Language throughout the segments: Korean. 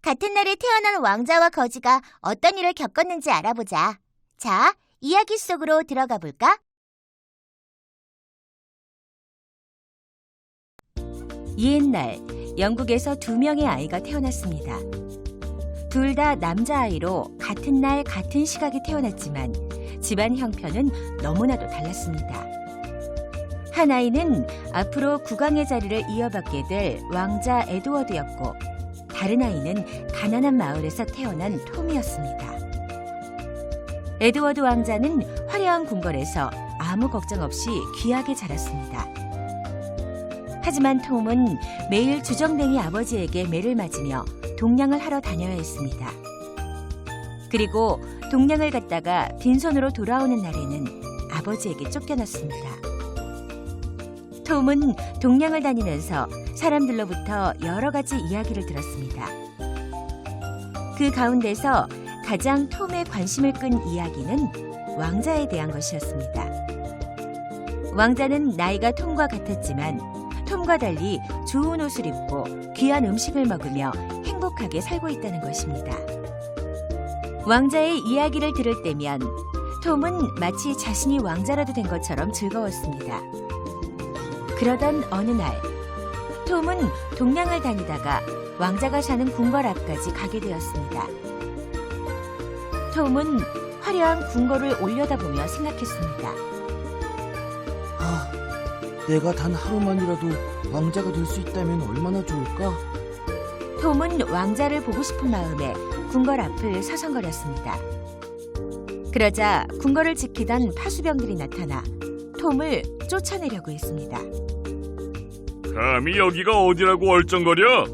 같은 날에 태어난 왕자와 거지가 어떤 일을 겪었는지 알아보자. 자, 이야기 속으로 들어가 볼까? 옛날 영국에서 2명의 아이가 태어났습니다. 둘 다 남자아이로 같은 날 같은 시각에 태어났지만 집안 형편은 너무나도 달랐습니다. 한 아이는 앞으로 국왕의 자리를 이어받게 될 왕자 에드워드였고, 다른 아이는 가난한 마을에서 태어난 톰이었습니다. 에드워드 왕자는 화려한 궁궐에서 아무 걱정 없이 귀하게 자랐습니다. 하지만 톰은 매일 주정뱅이 아버지에게 매를 맞으며 동냥을 하러 다녀야 했습니다. 그리고 동냥을 갔다가 빈손으로 돌아오는 날에는 아버지에게 쫓겨났습니다. 톰은 동냥을 다니면서 사람들로부터 여러 가지 이야기를 들었습니다. 그 가운데서 가장 톰의 관심을 끈 이야기는 왕자에 대한 것이었습니다. 왕자는 나이가 톰과 같았지만 톰과 달리 좋은 옷을 입고 귀한 음식을 먹으며 행복하게 살고 있다는 것입니다. 왕자의 이야기를 들을 때면 톰은 마치 자신이 왕자라도 된 것처럼 즐거웠습니다. 그러던 어느 날, 톰은 동냥을 다니다가 왕자가 사는 궁궐 앞까지 가게 되었습니다. 톰은 화려한 궁궐을 올려다보며 생각했습니다. 내가 단 하루만이라도 왕자가 될 수 있다면 얼마나 좋을까? 톰은 왕자를 보고 싶은 마음에 궁궐 앞을 서성거렸습니다. 그러자 궁궐을 지키던 파수병들이 나타나 톰을 쫓아내려고 했습니다. 감히 여기가 어디라고 얼쩡거려?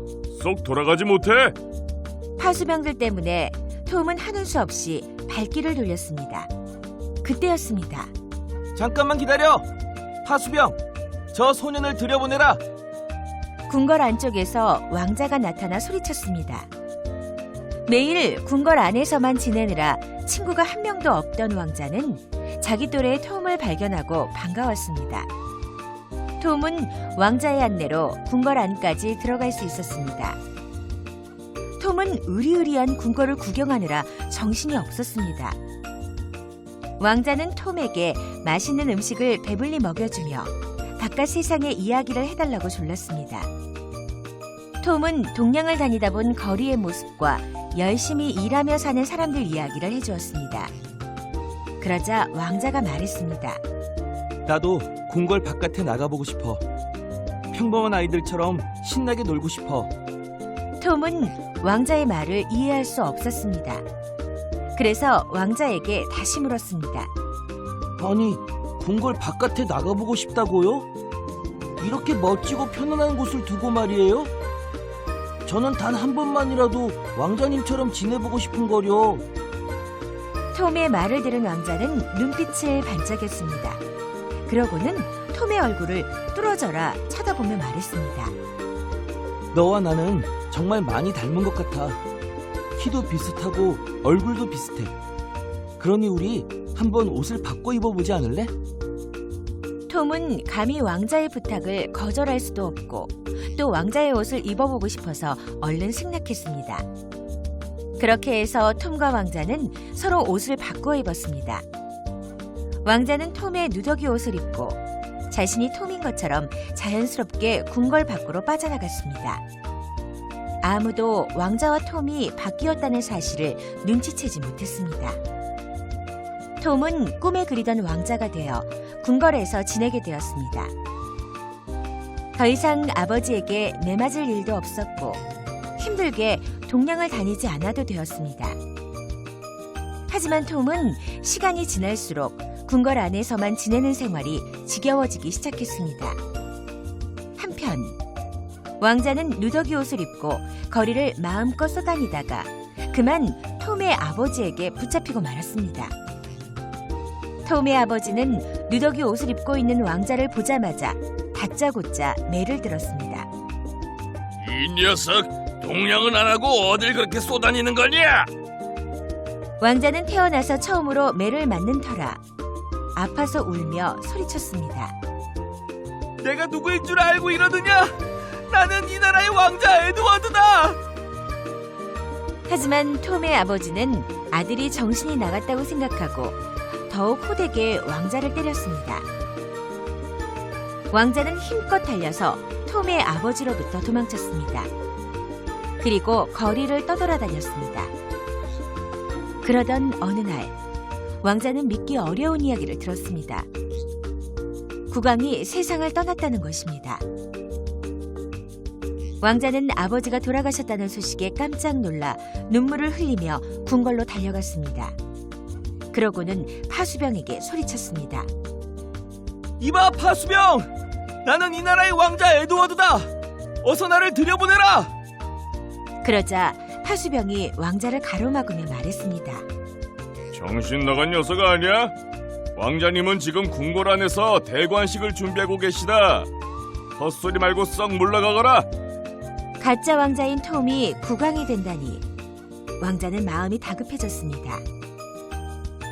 쏙 돌아가지 못해? 파수병들 때문에 톰은 하는 수 없이 발길을 돌렸습니다. 그때였습니다. 잠깐만 기다려! 파수병! 저 소년을 들여보내라! 궁궐 안쪽에서 왕자가 나타나 소리쳤습니다. 매일 궁궐 안에서만 지내느라 친구가 한 명도 없던 왕자는 자기 또래의 톰을 발견하고 반가웠습니다. 톰은 왕자의 안내로 궁궐 안까지 들어갈 수 있었습니다. 톰은 으리으리한 궁궐을 구경하느라 정신이 없었습니다. 왕자는 톰에게 맛있는 음식을 배불리 먹여주며 바깥 세상의 이야기를 해달라고 졸랐습니다. 톰은 동냥을 다니다 본 거리의 모습과 열심히 일하며 사는 사람들 이야기를 해주었습니다. 그러자 왕자가 말했습니다. 나도 궁궐 바깥에 나가보고 싶어. 평범한 아이들처럼 신나게 놀고 싶어. 톰은 왕자의 말을 이해할 수 없었습니다. 그래서 왕자에게 다시 물었습니다. 아니, 궁궐 바깥에 나가보고 싶다고요? 이렇게 멋지고 편안한 곳을 두고 말이에요? 저는 단 한 번만이라도 왕자님처럼 지내보고 싶은 거려. 톰의 말을 들은 왕자는 눈빛을 반짝였습니다. 그러고는 톰의 얼굴을 뚫어져라 쳐다보며 말했습니다. 너와 나는 정말 많이 닮은 것 같아. 키도 비슷하고 얼굴도 비슷해. 그러니 우리 한번 옷을 바꿔 입어보지 않을래? 톰은 감히 왕자의 부탁을 거절할 수도 없고 또 왕자의 옷을 입어보고 싶어서 얼른 승낙했습니다. 그렇게 해서 톰과 왕자는 서로 옷을 바꿔 입었습니다. 왕자는 톰의 누더기 옷을 입고 자신이 톰인 것처럼 자연스럽게 궁궐 밖으로 빠져나갔습니다. 아무도 왕자와 톰이 바뀌었다는 사실을 눈치채지 못했습니다. 톰은 꿈에 그리던 왕자가 되어 궁궐에서 지내게 되었습니다. 더 이상 아버지에게 매맞을 일도 없었고 힘들게 동냥을 다니지 않아도 되었습니다. 하지만 톰은 시간이 지날수록 궁궐 안에서만 지내는 생활이 지겨워지기 시작했습니다. 한편 왕자는 누더기 옷을 입고 거리를 마음껏 쏘다니다가 그만 톰의 아버지에게 붙잡히고 말았습니다. 톰의 아버지는 누더기 옷을 입고 있는 왕자를 보자마자 다짜고짜 매를 들었습니다. 이 녀석, 동냥은 안 하고 어딜 그렇게 쏘다니는 거냐? 왕자는 태어나서 처음으로 매를 맞는 터라 아파서 울며 소리쳤습니다. 내가 누구인 줄 알고 이러느냐? 나는 이 나라의 왕자 에드워드다! 하지만 톰의 아버지는 아들이 정신이 나갔다고 생각하고 더욱 호되게 왕자를 때렸습니다. 왕자는 힘껏 달려서 톰의 아버지로부터 도망쳤습니다. 그리고 거리를 떠돌아다녔습니다. 그러던 어느 날 왕자는 믿기 어려운 이야기를 들었습니다. 국왕이 세상을 떠났다는 것입니다. 왕자는 아버지가 돌아가셨다는 소식에 깜짝 놀라 눈물을 흘리며 궁궐로 달려갔습니다. 그러고는 파수병에게 소리쳤습니다. 이봐, 파수병! 나는 이 나라의 왕자 에드워드다! 어서 나를 들여보내라! 그러자 파수병이 왕자를 가로막으며 말했습니다. 정신 나간 녀석 아니야? 왕자님은 지금 궁궐 안에서 대관식을 준비하고 계시다. 헛소리 말고 썩 물러가거라. 가짜 왕자인 톰이 국왕이 된다니 왕자는 마음이 다급해졌습니다.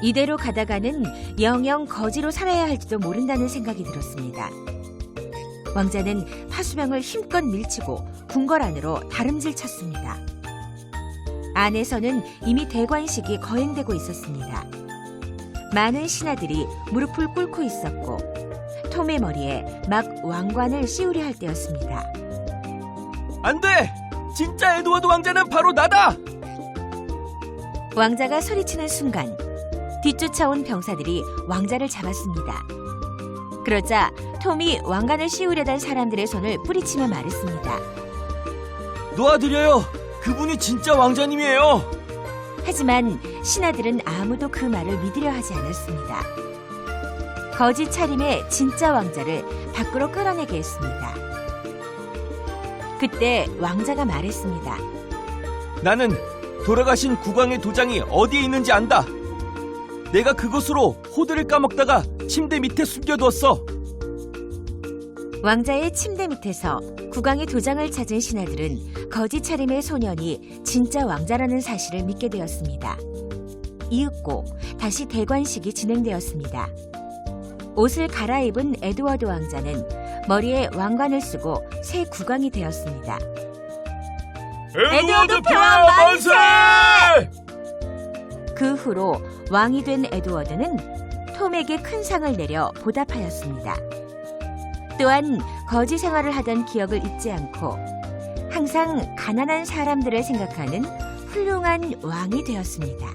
이대로 가다가는 영영 거지로 살아야 할지도 모른다는 생각이 들었습니다. 왕자는 파수병을 힘껏 밀치고 궁궐 안으로 다름질 쳤습니다. 안에서는 이미 대관식이 거행되고 있었습니다. 많은 신하들이 무릎을 꿇고 있었고 톰의 머리에 막 왕관을 씌우려 할 때였습니다. 안 돼! 진짜 에드워드 왕자는 바로 나다! 왕자가 소리치는 순간 뒤쫓아온 병사들이 왕자를 잡았습니다. 그러자 톰이 왕관을 씌우려던 사람들의 손을 뿌리치며 말했습니다. 놓아드려요! 그분이 진짜 왕자님이에요! 하지만 신하들은 아무도 그 말을 믿으려 하지 않았습니다. 거짓 차림의 진짜 왕자를 밖으로 끌어내게 했습니다. 그때 왕자가 말했습니다. 나는 돌아가신 국왕의 도장이 어디에 있는지 안다! 내가 그것으로 호들을 까먹다가 침대 밑에 숨겨두었어! 왕자의 침대 밑에서 국왕의 도장을 찾은 신하들은 거짓 차림의 소년이 진짜 왕자라는 사실을 믿게 되었습니다. 이윽고 다시 대관식이 진행되었습니다. 옷을 갈아입은 에드워드 왕자는 머리에 왕관을 쓰고 새 국왕이 되었습니다. 에드워드 폐하 만세! 그 후로 왕이 된 에드워드는 톰에게 큰 상을 내려 보답하였습니다. 또한 거지 생활을 하던 기억을 잊지 않고 항상 가난한 사람들을 생각하는 훌륭한 왕이 되었습니다.